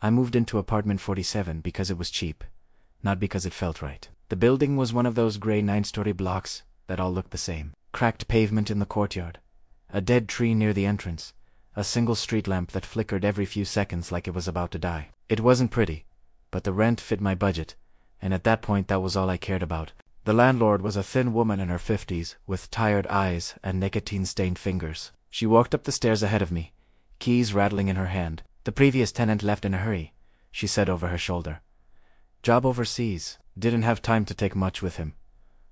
I moved into apartment 47 because it was cheap, not because it felt right. The building was one of those gray 9-story blocks that all looked the same. Cracked pavement in the courtyard, a dead tree near the entrance, a single street lamp that flickered every few seconds like it was about to die. It wasn't pretty, but the rent fit my budget, and at that point that was all I cared about. The landlord was a thin woman in her 50s, with tired eyes and nicotine-stained fingers. She walked up the stairs ahead of me, keys rattling in her hand. "The previous tenant left in a hurry," she said over her shoulder. "Job overseas, didn't have time to take much with him."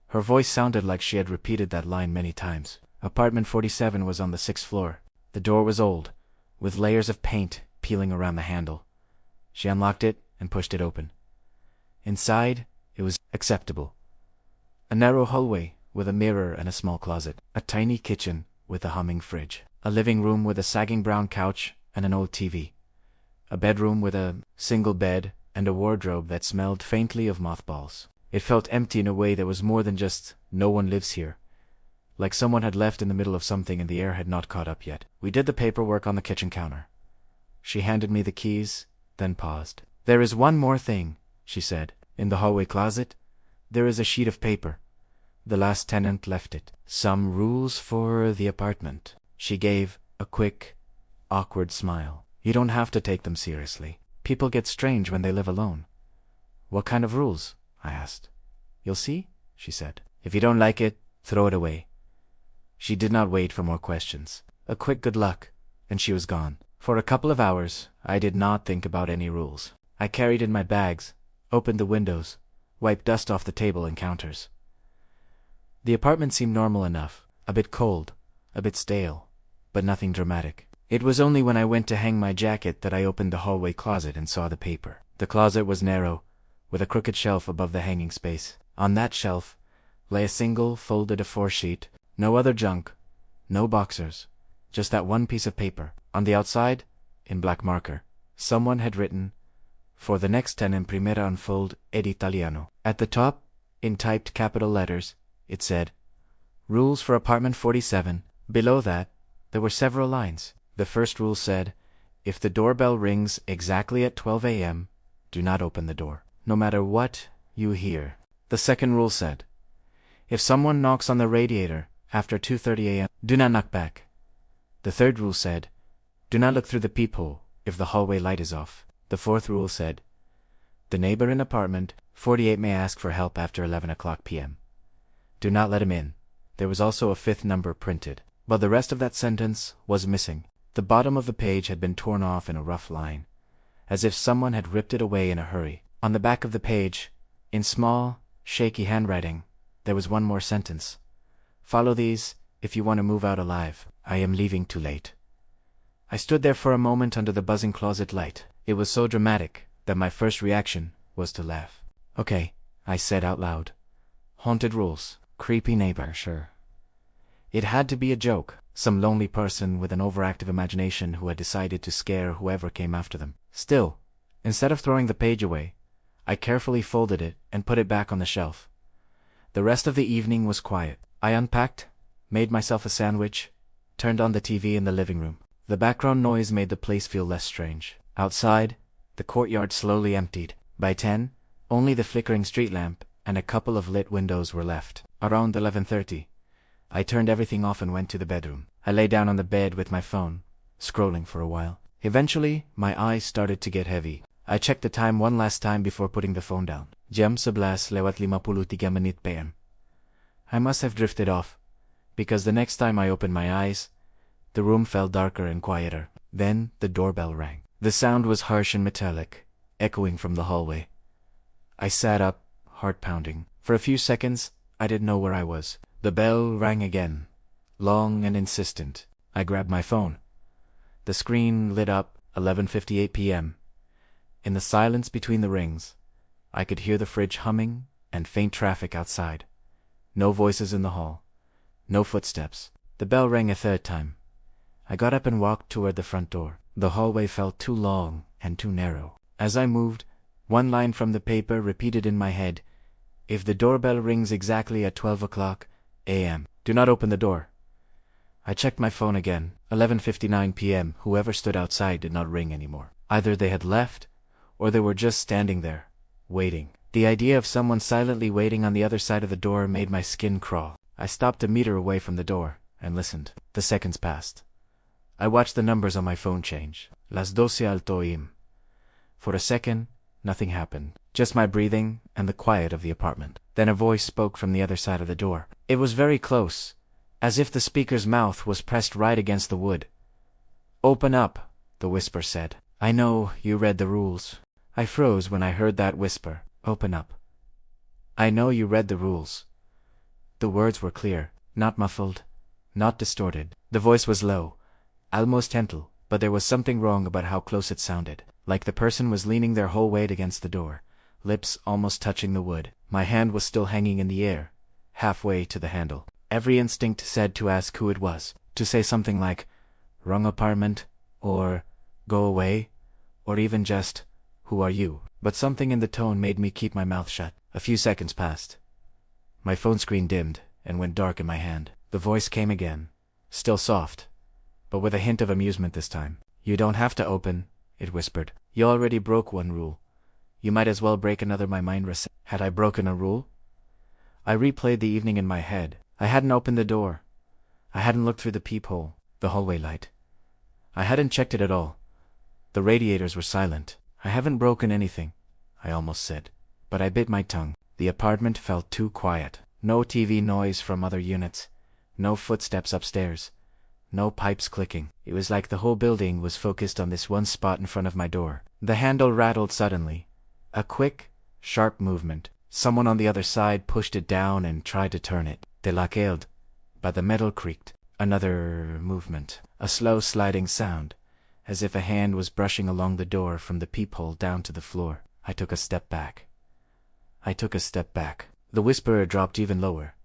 Her voice sounded like she had repeated that line many times. Apartment 47 was on the 6th floor. The door was old, with layers of paint peeling around the handle. She unlocked it and pushed it open. Inside, it was acceptable. A narrow hallway with a mirror and a small closet. A tiny kitchen with a humming fridge. A living room with a sagging brown couch and an old TV. A bedroom with a single bed and a wardrobe that smelled faintly of mothballs. It felt empty in a way that was more than just, "no one lives here." Like someone had left in the middle of something and the air had not caught up yet. We did the paperwork on the kitchen counter. She handed me the keys, then paused. "There is one more thing," she said. "In the hallway closet, there is a sheet of paper. The last tenant left it. Some rules for the apartment." She gave a quick, awkward smile. "You don't have to take them seriously. People get strange when they live alone." "What kind of rules?" I asked. "You'll see," she said. "If you don't like it, throw it away." She did not wait for more questions. A quick good luck, and she was gone. For a couple of hours, I did not think about any rules. I carried in my bags, opened the windows, wiped dust off the table and counters. The apartment seemed normal enough, a bit cold, a bit stale, but nothing dramatic. It was only when I went to hang my jacket that I opened the hallway closet and saw the paper. The closet was narrow, with a crooked shelf above the hanging space. On that shelf lay a single folded A4 sheet, no other junk, no boxers, just that one piece of paper. On the outside, in black marker, someone had written, "For the next tenant primera unfold ed italiano." At the top, in typed capital letters, it said, "Rules for apartment 47. Below that, there were several lines. The first rule said, "If the doorbell rings exactly at 12 a.m., do not open the door, no matter what you hear." The second rule said, "If someone knocks on the radiator after 2:30 a.m., do not knock back." The third rule said, "Do not look through the peephole if the hallway light is off." The fourth rule said, "The neighbor in apartment 48 may ask for help after 11 o'clock p.m. Do not let him in." There was also a fifth number printed, but the rest of that sentence was missing. The bottom of the page had been torn off in a rough line, as if someone had ripped it away in a hurry. On the back of the page, in small, shaky handwriting, there was one more sentence. "Follow these if you want to move out alive. I am leaving too late." I stood there for a moment under the buzzing closet light. It was so dramatic that my first reaction was to laugh. "Okay," I said out loud. "Haunted rules. Creepy neighbor, sure." It had to be a joke, some lonely person with an overactive imagination who had decided to scare whoever came after them. Still, instead of throwing the page away, I carefully folded it and put it back on the shelf. The rest of the evening was quiet. I unpacked, made myself a sandwich, turned on the TV in the living room. The background noise made the place feel less strange. Outside, the courtyard slowly emptied. By 10, only the flickering street lamp and a couple of lit windows were left. Around 11:30, I turned everything off and went to the bedroom. I lay down on the bed with my phone, scrolling for a while. Eventually, my eyes started to get heavy. I checked the time one last time before putting the phone down. Jam 11:53 menit p.m. I must have drifted off, because the next time I opened my eyes, the room felt darker and quieter. Then the doorbell rang. The sound was harsh and metallic, echoing from the hallway. I sat up, heart pounding. For a few seconds, I didn't know where I was. The bell rang again, long and insistent. I grabbed my phone. The screen lit up, 11:58 p.m. In the silence between the rings, I could hear the fridge humming and faint traffic outside. No voices in the hall. No footsteps. The bell rang a third time. I got up and walked toward the front door. The hallway felt too long and too narrow. As I moved, one line from the paper repeated in my head, "If the doorbell rings exactly at 12 o'clock a.m., do not open the door." I checked my phone again. 11:59 p.m. Whoever stood outside did not ring anymore. Either they had left, or they were just standing there, waiting. The idea of someone silently waiting on the other side of the door made my skin crawl. I stopped a meter away from the door and listened. The seconds passed. I watched the numbers on my phone change. Las 12 alto im. For a second, nothing happened. Just my breathing and the quiet of the apartment. Then a voice spoke from the other side of the door. It was very close, as if the speaker's mouth was pressed right against the wood. "Open up," the whisper said. "I know you read the rules." I froze when I heard that whisper. Open up. I know you read the rules. The words were clear, not muffled, not distorted. The voice was low, almost gentle, but there was something wrong about how close it sounded, like the person was leaning their whole weight against the door, lips almost touching the wood. My hand was still hanging in the air, halfway to the handle. Every instinct said to ask who it was, to say something like, "Wrong apartment," or "Go away," or even just, "Who are you?" But something in the tone made me keep my mouth shut. A few seconds passed. My phone screen dimmed and went dark in my hand. The voice came again, still soft, but with a hint of amusement this time. "You don't have to open," it whispered. "You already broke one rule. You might as well break another." My mind reset. Had I broken a rule? I replayed the evening in my head. I hadn't opened the door. I hadn't looked through the peephole, the hallway light. I hadn't checked it at all. The radiators were silent. "I haven't broken anything," I almost said, but I bit my tongue. The apartment felt too quiet. No TV noise from other units, no footsteps upstairs, no pipes clicking. It was like the whole building was focused on this one spot in front of my door. The handle rattled suddenly. A quick, sharp movement. Someone on the other side pushed it down and tried to turn it. "De la killed," but the metal creaked. Another movement. A slow sliding sound, as if a hand was brushing along the door from the peephole down to the floor. I took a step back. The whisperer dropped even lower,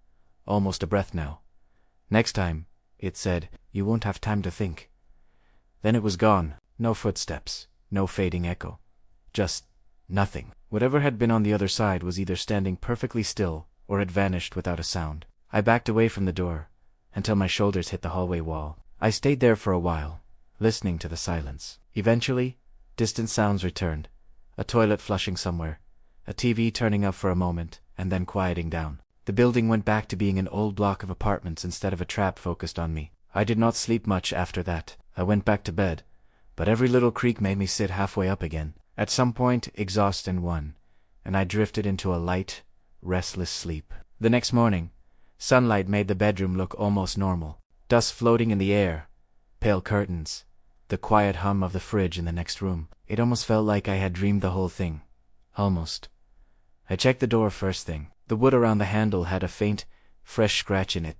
almost a breath now. "Next time," it said, "you won't have time to think." Then it was gone. No footsteps, no fading echo. Just nothing. Whatever had been on the other side was either standing perfectly still or had vanished without a sound. I backed away from the door until my shoulders hit the hallway wall. I stayed there for a while, listening to the silence. Eventually, distant sounds returned. A toilet flushing somewhere, a TV turning up for a moment, and then quieting down. The building went back to being an old block of apartments instead of a trap focused on me. I did not sleep much after that. I went back to bed, but every little creak made me sit halfway up again. At some point, exhaustion won, and I drifted into a light, restless sleep. The next morning, sunlight made the bedroom look almost normal. Dust floating in the air, pale curtains, the quiet hum of the fridge in the next room. It almost felt like I had dreamed the whole thing. Almost. I checked the door first thing. The wood around the handle had a faint, fresh scratch in it,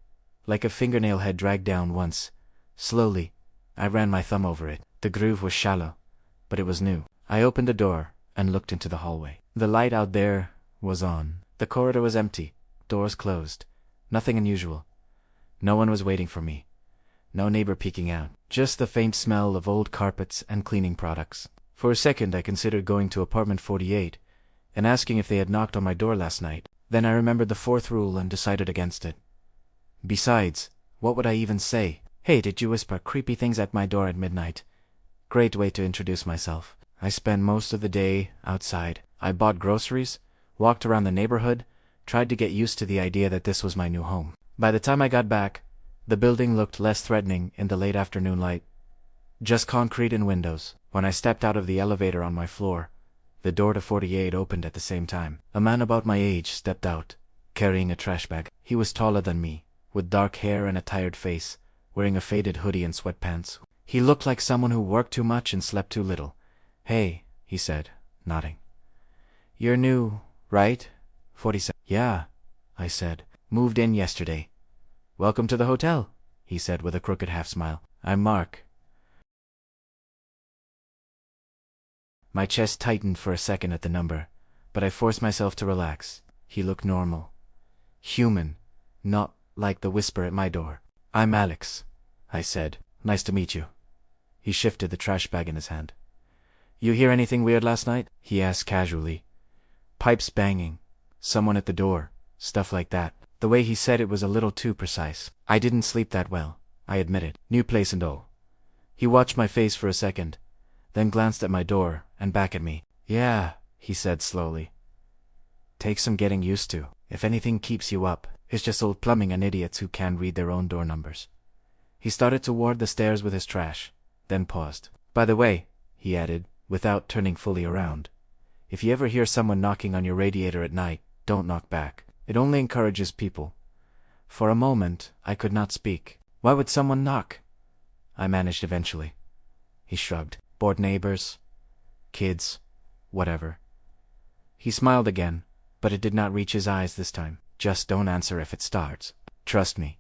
like a fingernail had dragged down once. Slowly, I ran my thumb over it. The groove was shallow, but it was new. I opened the door and looked into the hallway. The light out there was on. The corridor was empty, doors closed. Nothing unusual. No one was waiting for me. No neighbor peeking out. Just the faint smell of old carpets and cleaning products. For a second I considered going to apartment 48 and asking if they had knocked on my door last night. Then I remembered the fourth rule and decided against it. Besides, what would I even say? "Hey, did you whisper creepy things at my door at midnight?" Great way to introduce myself. I spent most of the day outside. I bought groceries, walked around the neighborhood, tried to get used to the idea that this was my new home. By the time I got back, the building looked less threatening in the late afternoon light. Just concrete and windows. When I stepped out of the elevator on my floor, the door to 48 opened at the same time. A man about my age stepped out, carrying a trash bag. He was taller than me, with dark hair and a tired face, wearing a faded hoodie and sweatpants. He looked like someone who worked too much and slept too little. "Hey," he said, nodding. "You're new, right? 47. "Yeah," I said. "Moved in yesterday." "Welcome to the hotel," he said with a crooked half-smile. "I'm Mark." My chest tightened for a second at the number, but I forced myself to relax. He looked normal. Human, not like the whisper at my door. "I'm Alex," I said. "Nice to meet you." He shifted the trash bag in his hand. "You hear anything weird last night?" he asked casually. "Pipes banging, someone at the door, stuff like that." The way he said it was a little too precise. I didn't sleep that well, I admitted. New place and all. He watched my face for a second, then glanced at my door and back at me. Yeah, he said slowly. Takes some getting used to. If anything keeps you up, it's just old plumbing and idiots who can't read their own door numbers. He started toward the stairs with his trash, then paused. By the way, he added, without turning fully around, if you ever hear someone knocking on your radiator at night, don't knock back. It only encourages people. For a moment, I could not speak. Why would someone knock? I managed eventually. He shrugged. Bored neighbors, kids, whatever. He smiled again, but it did not reach his eyes this time. Just don't answer if it starts. Trust me.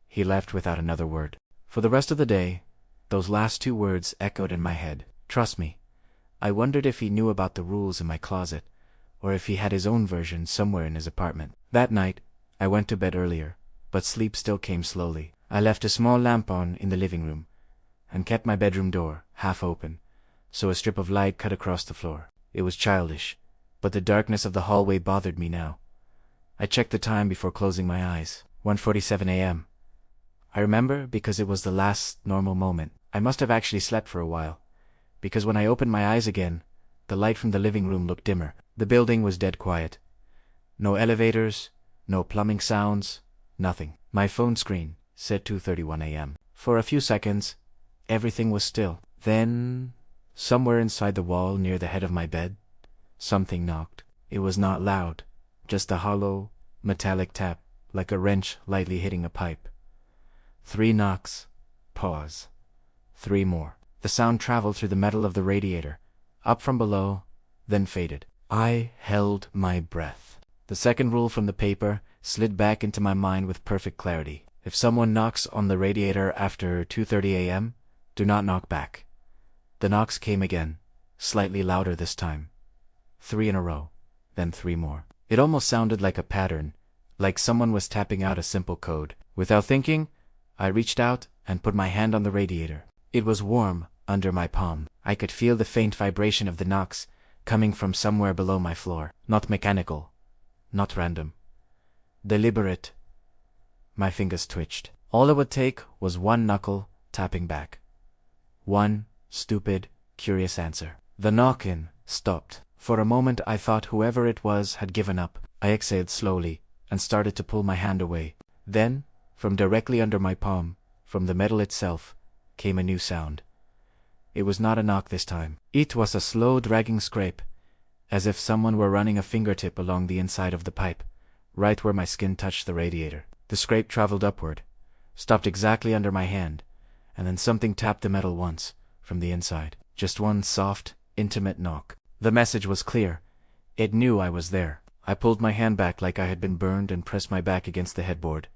He left without another word. For the rest of the day, those last two words echoed in my head. Trust me. I wondered if he knew about the rules in my closet, or if he had his own version somewhere in his apartment. That night, I went to bed earlier, but sleep still came slowly. I left a small lamp on in the living room, and kept my bedroom door half open, so a strip of light cut across the floor. It was childish, but the darkness of the hallway bothered me now. I checked the time before closing my eyes. 1:47 a.m. I remember because it was the last normal moment. I must have actually slept for a while, because when I opened my eyes again, the light from the living room looked dimmer. The building was dead quiet. No elevators, no plumbing sounds, nothing. My phone screen said 2:31 a.m. For a few seconds, everything was still. Then, somewhere inside the wall near the head of my bed, something knocked. It was not loud, just a hollow, metallic tap, like a wrench lightly hitting a pipe. 3 knocks. Pause. 3 more. The sound traveled through the metal of the radiator, up from below, then faded. I held my breath. The second rule from the paper slid back into my mind with perfect clarity. If someone knocks on the radiator after 2:30 a.m., do not knock back. The knocks came again, slightly louder this time. 3 in a row, then 3 more. It almost sounded like a pattern, like someone was tapping out a simple code. Without thinking, I reached out and put my hand on the radiator. It was warm under my palm. I could feel the faint vibration of the knocks coming from somewhere below my floor. Not mechanical, not random. Deliberate. My fingers twitched. All it would take was one knuckle tapping back. One stupid, curious answer. The knock-in stopped. For a moment I thought whoever it was had given up. I exhaled slowly and started to pull my hand away. Then, from directly under my palm, from the metal itself, came a new sound. It was not a knock this time. It was a slow dragging scrape, as if someone were running a fingertip along the inside of the pipe, right where my skin touched the radiator. The scrape traveled upward, stopped exactly under my hand, and then something tapped the metal once, from the inside. Just one soft, intimate knock. The message was clear. It knew I was there. I pulled my hand back like I had been burned and pressed my back against the headboard.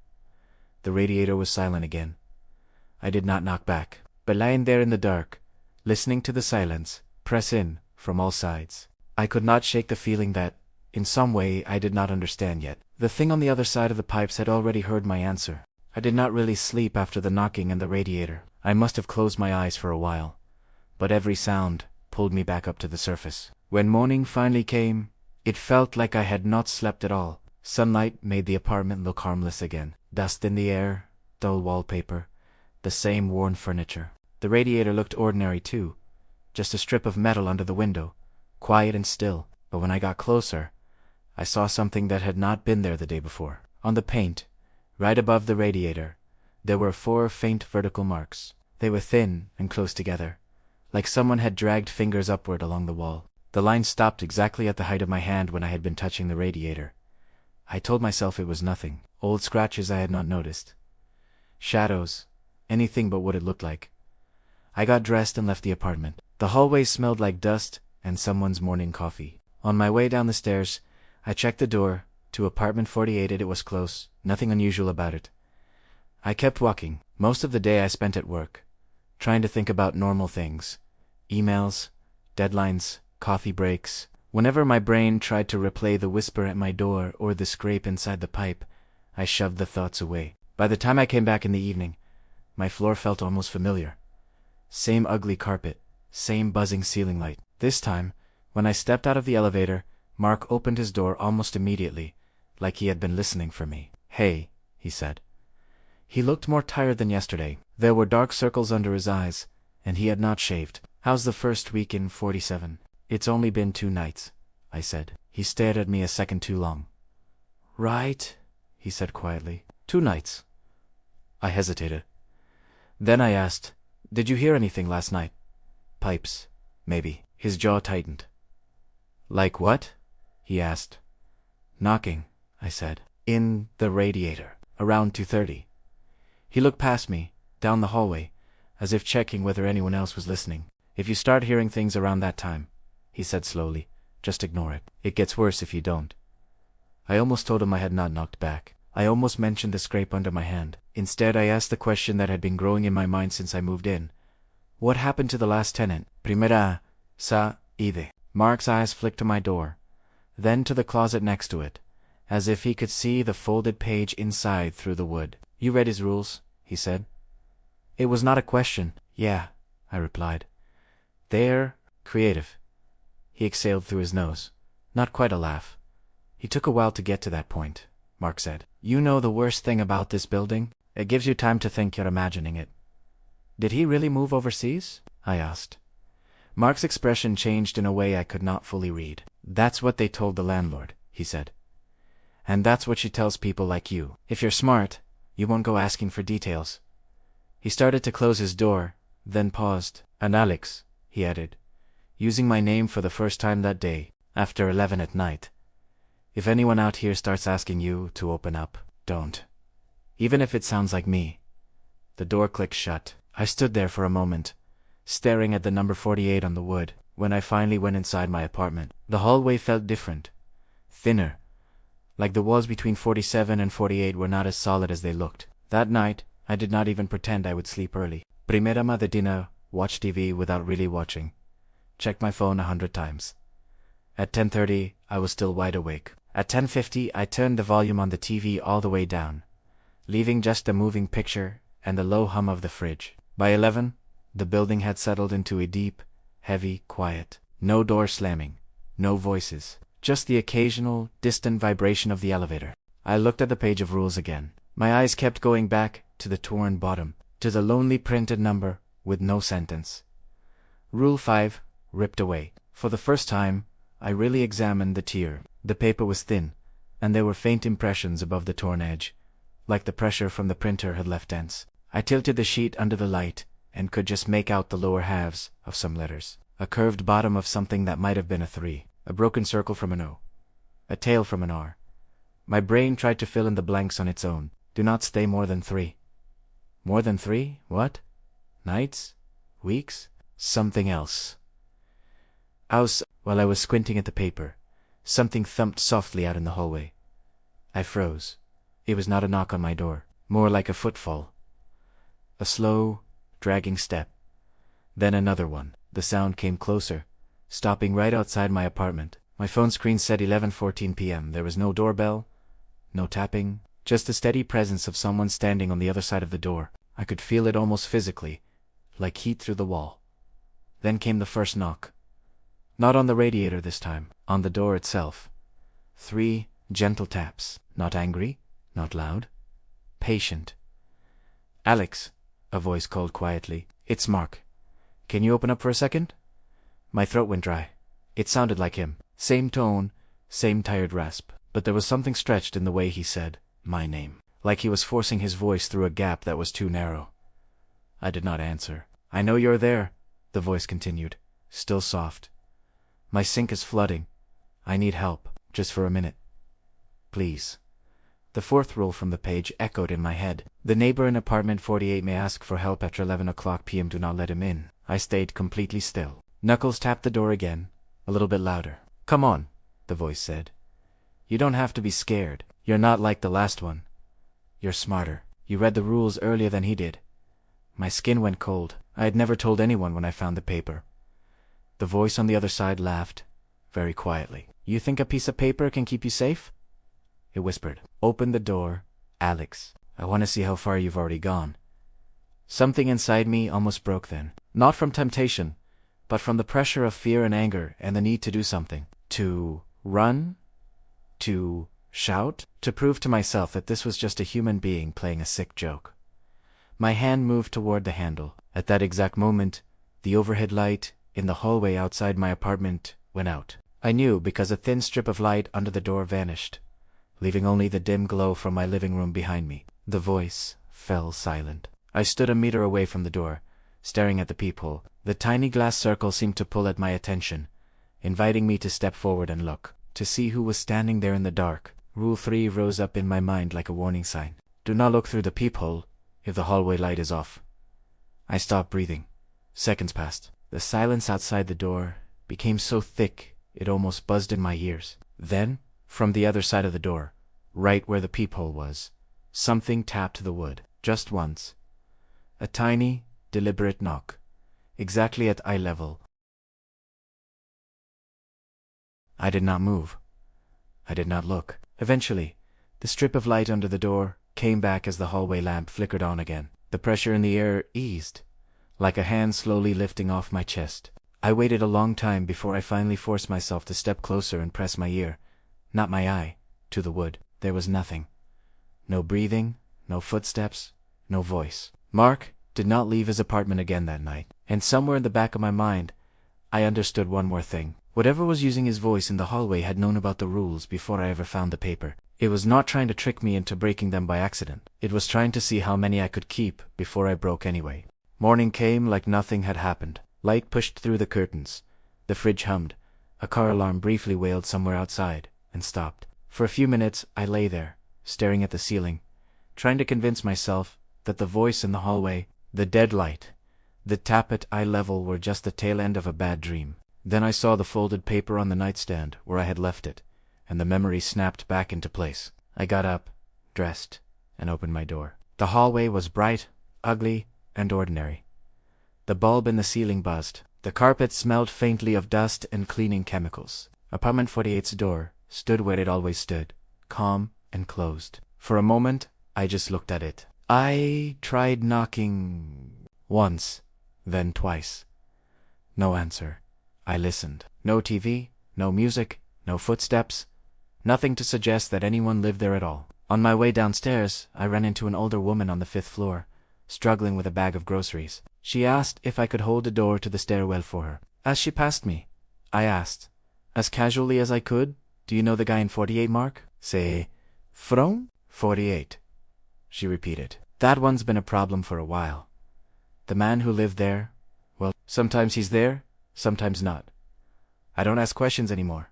The radiator was silent again. I did not knock back, but lying there in the dark, listening to the silence press in from all sides. I could not shake the feeling that, in some way, I did not understand yet. The thing on the other side of the pipes had already heard my answer. I did not really sleep after the knocking and the radiator. I must have closed my eyes for a while, but every sound pulled me back up to the surface. When morning finally came, it felt like I had not slept at all. Sunlight made the apartment look harmless again. Dust in the air, dull wallpaper, the same worn furniture. The radiator looked ordinary too, just a strip of metal under the window, quiet and still. But when I got closer, I saw something that had not been there the day before. On the paint, right above the radiator, there were 4 faint vertical marks. They were thin and close together, like someone had dragged fingers upward along the wall. The line stopped exactly at the height of my hand when I had been touching the radiator. I told myself it was nothing. Old scratches I had not noticed. Shadows, anything but what it looked like. I got dressed and left the apartment. The hallway smelled like dust and someone's morning coffee. On my way down the stairs, I checked the door to apartment 48. It was close, nothing unusual about it. I kept walking. Most of the day I spent at work, trying to think about normal things. Emails, deadlines, coffee breaks. Whenever my brain tried to replay the whisper at my door or the scrape inside the pipe, I shoved the thoughts away. By the time I came back in the evening, my floor felt almost familiar. Same ugly carpet, same buzzing ceiling light. This time, when I stepped out of the elevator, Mark opened his door almost immediately, like he had been listening for me. "Hey," he said. He looked more tired than yesterday. There were dark circles under his eyes, and he had not shaved. "How's the first week in 47? It's only been 2 nights, I said. He stared at me a second too long. Right, he said quietly. 2 nights. I hesitated. Then I asked, did you hear anything last night? Pipes, maybe. His jaw tightened. Like what? He asked. Knocking, I said. In the radiator. Around 2:30. He looked past me, down the hallway, as if checking whether anyone else was listening. If you start hearing things around that time, he said slowly, just ignore it. It gets worse if you don't. I almost told him I had not knocked back. I almost mentioned the scrape under my hand. Instead, I asked the question that had been growing in my mind since I moved in. What happened to the last tenant? Primera ide. Mark's eyes flicked to my door, then to the closet next to it, as if he could see the folded page inside through the wood. You read his rules, he said. It was not a question. Yeah, I replied. They're creative. He exhaled through his nose. Not quite a laugh. He took a while to get to that point, Mark said. You know the worst thing about this building? It gives you time to think you're imagining it. Did he really move overseas? I asked. Mark's expression changed in a way I could not fully read. That's what they told the landlord, he said. And that's what she tells people like you. If you're smart, you won't go asking for details. He started to close his door, then paused. And Alex, he added, using my name for the first time that day, after 11 at night. If anyone out here starts asking you to open up, don't. Even if it sounds like me. The door clicked shut. I stood there for a moment, staring at the number 48 on the wood. When I finally went inside my apartment, the hallway felt different, thinner, like the walls between 47 and 48 were not as solid as they looked. That night, I did not even pretend I would sleep early. Primera mañana, watched TV without really watching. Checked my phone 100 times. At 10:30, I was still wide awake. At 10:50, I turned the volume on the TV all the way down, leaving just the moving picture and the low hum of the fridge. By 11, the building had settled into a deep, heavy quiet. No door slamming, no voices, just the occasional, distant vibration of the elevator. I looked at the page of rules again. My eyes kept going back to the torn bottom, to the lonely printed number with no sentence. Rule 5, ripped away. For the first time, I really examined the tier. The paper was thin, and there were faint impressions above the torn edge, like the pressure from the printer had left dents. I tilted the sheet under the light and could just make out the lower halves of some letters. A curved bottom of something that might have been a 3, a broken circle from an O, a tail from an R. My brain tried to fill in the blanks on its own. Do not stay more than 3. More than 3? What? Nights? Weeks? Something else. While I was squinting at the paper, something thumped softly out in the hallway. I froze. It was not a knock on my door, more like a footfall. A slow, dragging step. Then another one. The sound came closer, stopping right outside my apartment. My phone screen said 11:14 p.m. There was no doorbell, no tapping, just the steady presence of someone standing on the other side of the door. I could feel it almost physically, like heat through the wall. Then came the first knock. Not on the radiator this time, on the door itself. 3 gentle taps, not angry, not loud, patient. Alex, a voice called quietly. It's Mark. Can you open up for a second? My throat went dry. It sounded like him. Same tone, same tired rasp. But there was something stretched in the way he said my name, like he was forcing his voice through a gap that was too narrow. I did not answer. I know you're there, the voice continued, still soft. My sink is flooding. I need help, just for a minute. Please. The 4th rule from the page echoed in my head. The neighbor in apartment 48 may ask for help after 11 o'clock p.m. Do not let him in. I stayed completely still. Knuckles tapped the door again, a little bit louder. Come on, the voice said. You don't have to be scared. You're not like the last one. You're smarter. You read the rules earlier than he did. My skin went cold. I had never told anyone when I found the paper. The voice on the other side laughed, very quietly. You think a piece of paper can keep you safe? It whispered. Open the door, Alex. I want to see how far you've already gone. Something inside me almost broke then. Not from temptation, but from the pressure of fear and anger and the need to do something. To run? To shout? To prove to myself that this was just a human being playing a sick joke. My hand moved toward the handle. At that exact moment, the overhead light in the hallway outside my apartment went out. I knew because a thin strip of light under the door vanished, leaving only the dim glow from my living room behind me. The voice fell silent. I stood a meter away from the door, staring at the peephole. The tiny glass circle seemed to pull at my attention, inviting me to step forward and look, to see who was standing there in the dark. Rule 3 rose up in my mind like a warning sign. Do not look through the peephole if the hallway light is off. I stopped breathing. Seconds passed. The silence outside the door became so thick it almost buzzed in my ears. Then, from the other side of the door, right where the peephole was, something tapped the wood, just once. A tiny, deliberate knock, exactly at eye level. I did not move. I did not look. Eventually, the strip of light under the door came back as the hallway lamp flickered on again. The pressure in the air eased, like a hand slowly lifting off my chest. I waited a long time before I finally forced myself to step closer and press my ear, not my eye, to the wood. There was nothing. No breathing, no footsteps, no voice. Mark did not leave his apartment again that night, and somewhere in the back of my mind, I understood one more thing. Whatever was using his voice in the hallway had known about the rules before I ever found the paper. It was not trying to trick me into breaking them by accident. It was trying to see how many I could keep before I broke anyway. Morning came like nothing had happened. Light pushed through the curtains. The fridge hummed. A car alarm briefly wailed somewhere outside, and stopped. For a few minutes I lay there, staring at the ceiling, trying to convince myself that the voice in the hallway, the dead light, the tap at eye level were just the tail end of a bad dream. Then I saw the folded paper on the nightstand where I had left it, and the memory snapped back into place. I got up, dressed, and opened my door. The hallway was bright, ugly, and ordinary. The bulb in the ceiling buzzed. The carpet smelled faintly of dust and cleaning chemicals. Apartment 48's door stood where it always stood, calm and closed. For a moment, I just looked at it. I tried knocking once, then twice. No answer. I listened. No TV, no music, no footsteps, nothing to suggest that anyone lived there at all. On my way downstairs, I ran into an older woman on the 5th floor, struggling with a bag of groceries. She asked if I could hold the door to the stairwell for her. As she passed me, I asked, as casually as I could, "Do you know the guy in 48, Mark?" "C'est from 48," she repeated. "That one's been a problem for a while. The man who lived there, well, sometimes he's there, sometimes not. I don't ask questions anymore."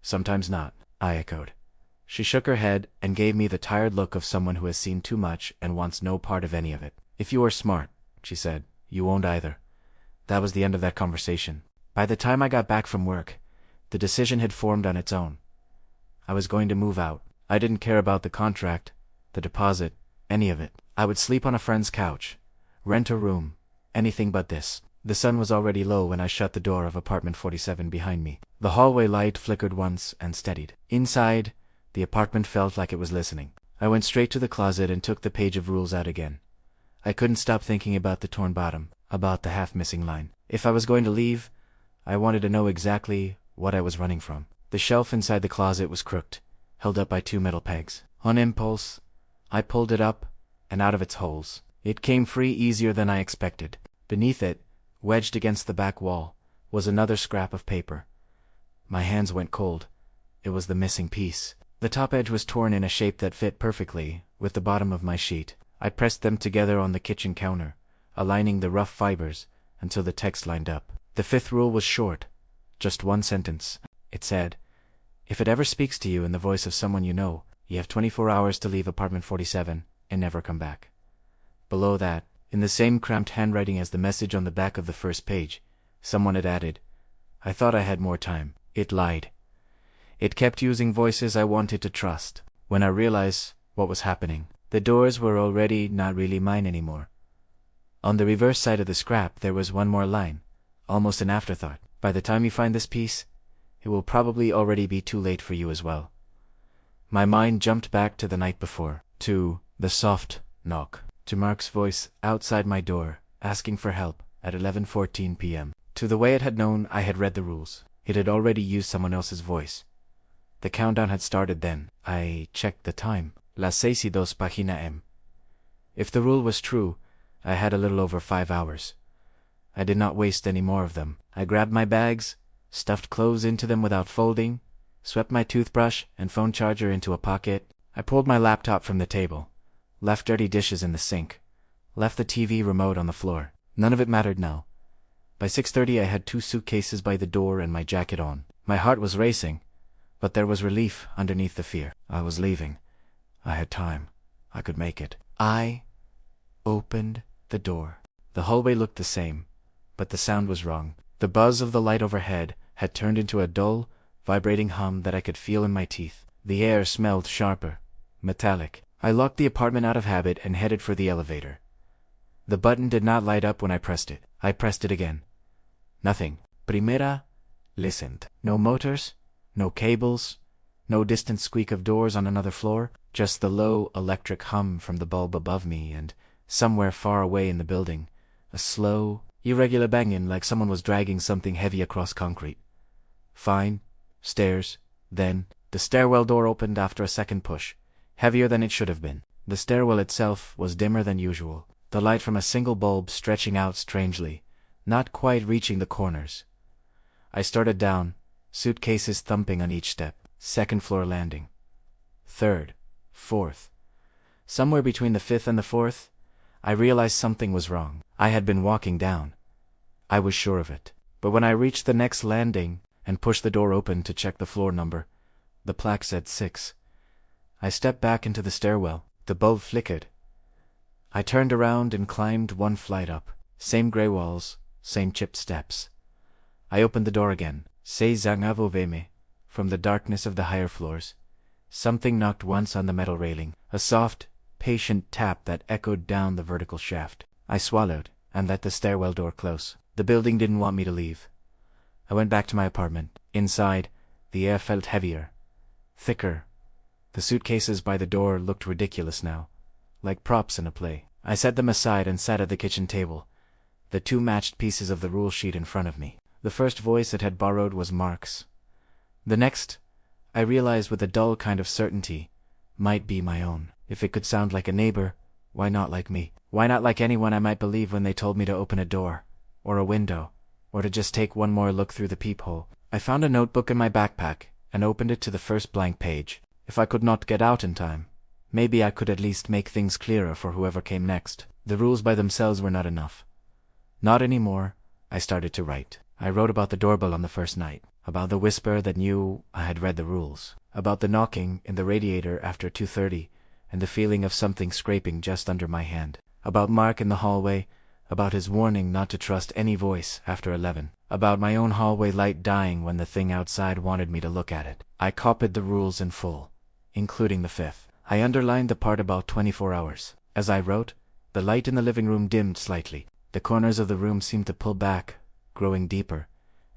"Sometimes not," I echoed. She shook her head and gave me the tired look of someone who has seen too much and wants no part of any of it. "If you are smart," she said, "you won't either." That was the end of that conversation. By the time I got back from work, the decision had formed on its own. I was going to move out. I didn't care about the contract, the deposit, any of it. I would sleep on a friend's couch, rent a room, anything but this. The sun was already low when I shut the door of apartment 47 behind me. The hallway light flickered once and steadied. Inside, the apartment felt like it was listening. I went straight to the closet and took the page of rules out again. I couldn't stop thinking about the torn bottom, about the half-missing line. If I was going to leave, I wanted to know exactly what I was running from. The shelf inside the closet was crooked, held up by 2 metal pegs. On impulse, I pulled it up and out of its holes. It came free easier than I expected. Beneath it, wedged against the back wall, was another scrap of paper. My hands went cold. It was the missing piece. The top edge was torn in a shape that fit perfectly with the bottom of my sheet. I pressed them together on the kitchen counter, aligning the rough fibers until the text lined up. The 5th rule was short, just one sentence. It said, "If it ever speaks to you in the voice of someone you know, you have 24 hours to leave apartment 47 and never come back." Below that, in the same cramped handwriting as the message on the back of the first page, someone had added, "I thought I had more time." It lied. It kept using voices I wanted to trust. When I realized what was happening, the doors were already not really mine anymore. On the reverse side of the scrap there was one more line, almost an afterthought. "By the time you find this piece, it will probably already be too late for you as well." My mind jumped back to the night before, to the soft knock, to Mark's voice outside my door, asking for help at 11:14 p.m., to the way it had known I had read the rules. It had already used someone else's voice. The countdown had started then. I checked the time. Las 6:02 página M. If the rule was true, I had a little over 5 hours. I did not waste any more of them. I grabbed my bags, stuffed clothes into them without folding, swept my toothbrush and phone charger into a pocket. I pulled my laptop from the table, left dirty dishes in the sink, left the TV remote on the floor. None of it mattered now. By 6:30 I had 2 suitcases by the door and my jacket on. My heart was racing, but there was relief underneath the fear. I was leaving. I had time. I could make it. I opened the door. The hallway looked the same, but the sound was wrong. The buzz of the light overhead had turned into a dull, vibrating hum that I could feel in my teeth. The air smelled sharper, metallic. I locked the apartment out of habit and headed for the elevator. The button did not light up when I pressed it. I pressed it again. Nothing. Primera listened. No motors, no cables, no distant squeak of doors on another floor, just the low electric hum from the bulb above me and, somewhere far away in the building, a slow, irregular banging like someone was dragging something heavy across concrete. Fine. Stairs. Then, the stairwell door opened after a second push, heavier than it should have been. The stairwell itself was dimmer than usual, the light from a single bulb stretching out strangely, not quite reaching the corners. I started down, suitcases thumping on each step. Second floor landing. Third. Fourth. Somewhere between the fifth and the fourth, I realized something was wrong. I had been walking down. I was sure of it. But when I reached the next landing and pushed the door open to check the floor number, the plaque said 6. I stepped back into the stairwell. The bulb flickered. I turned around and climbed 1 flight up. Same gray walls, same chipped steps. I opened the door again. Se zangavo veme. From the darkness of the higher floors, something knocked once on the metal railing, a soft, patient tap that echoed down the vertical shaft. I swallowed and let the stairwell door close. The building didn't want me to leave. I went back to my apartment. Inside, the air felt heavier, thicker. The suitcases by the door looked ridiculous now, like props in a play. I set them aside and sat at the kitchen table, the 2 matched pieces of the rule sheet in front of me. The first voice it had borrowed was Mark's. The next, I realized with a dull kind of certainty, might be my own. If it could sound like a neighbor, why not like me? Why not like anyone I might believe when they told me to open a door, or a window, or to just take one more look through the peephole? I found a notebook in my backpack and opened it to the first blank page. If I could not get out in time, maybe I could at least make things clearer for whoever came next. The rules by themselves were not enough. Not anymore. I started to write. I wrote about the doorbell on the first night, about the whisper that knew I had read the rules, about the knocking in the radiator after 2:30 and the feeling of something scraping just under my hand, about Mark in the hallway, about his warning not to trust any voice after 11, about my own hallway light dying when the thing outside wanted me to look at it. I copied the rules in full, including the 5th. I underlined the part about 24 hours. As I wrote, the light in the living room dimmed slightly. The corners of the room seemed to pull back, growing deeper,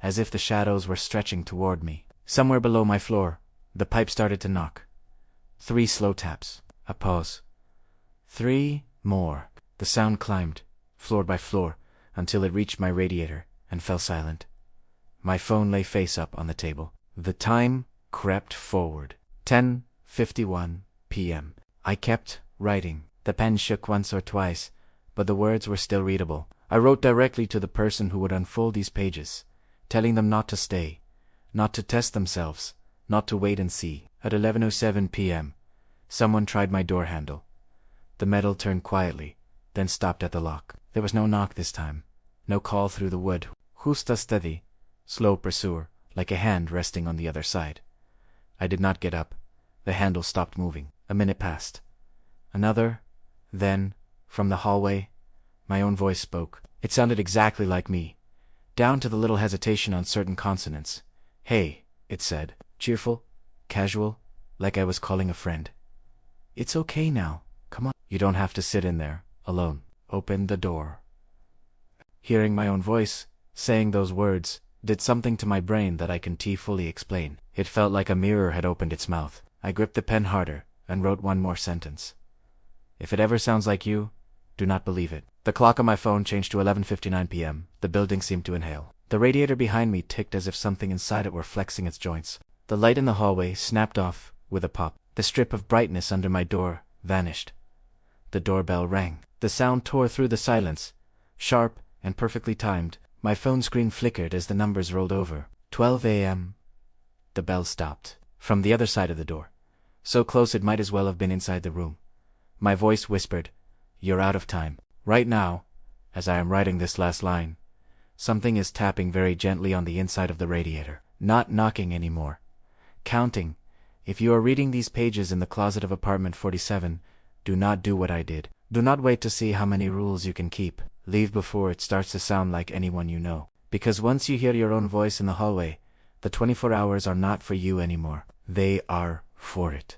as if the shadows were stretching toward me. Somewhere below my floor, the pipe started to knock. 3 slow taps. A pause. 3 more. The sound climbed, floor by floor, until it reached my radiator and fell silent. My phone lay face up on the table. The time crept forward. 10:51 p.m. I kept writing. The pen shook once or twice, but the words were still readable. I wrote directly to the person who would unfold these pages, telling them not to stay, not to test themselves, not to wait and see. At 11:07 p.m., someone tried my door handle. The metal turned quietly, then stopped at the lock. There was no knock this time, no call through the wood. Justa steady, slow pursuer, like a hand resting on the other side. I did not get up. The handle stopped moving. A minute passed. Another. Then, from the hallway, my own voice spoke. It sounded exactly like me, down to the little hesitation on certain consonants. "Hey," it said, cheerful, casual, like I was calling a friend. "It's okay now. Come on. You don't have to sit in there, alone. Open the door." Hearing my own voice, saying those words, did something to my brain that I can fully explain. It felt like a mirror had opened its mouth. I gripped the pen harder and wrote one more sentence. "If it ever sounds like you, do not believe it." The clock on my phone changed to 11:59 p.m. The building seemed to inhale. The radiator behind me ticked as if something inside it were flexing its joints. The light in the hallway snapped off with a pop. The strip of brightness under my door vanished. The doorbell rang. The sound tore through the silence, sharp and perfectly timed. My phone screen flickered as the numbers rolled over. 12 a.m. The bell stopped. From the other side of the door. So close it might as well have been inside the room. My voice whispered, "You're out of time." Right now, as I am writing this last line, something is tapping very gently on the inside of the radiator. Not knocking anymore. Counting. If you are reading these pages in the closet of apartment 47, do not do what I did. Do not wait to see how many rules you can keep. Leave before it starts to sound like anyone you know. Because once you hear your own voice in the hallway, the 24 hours are not for you anymore. They are for it.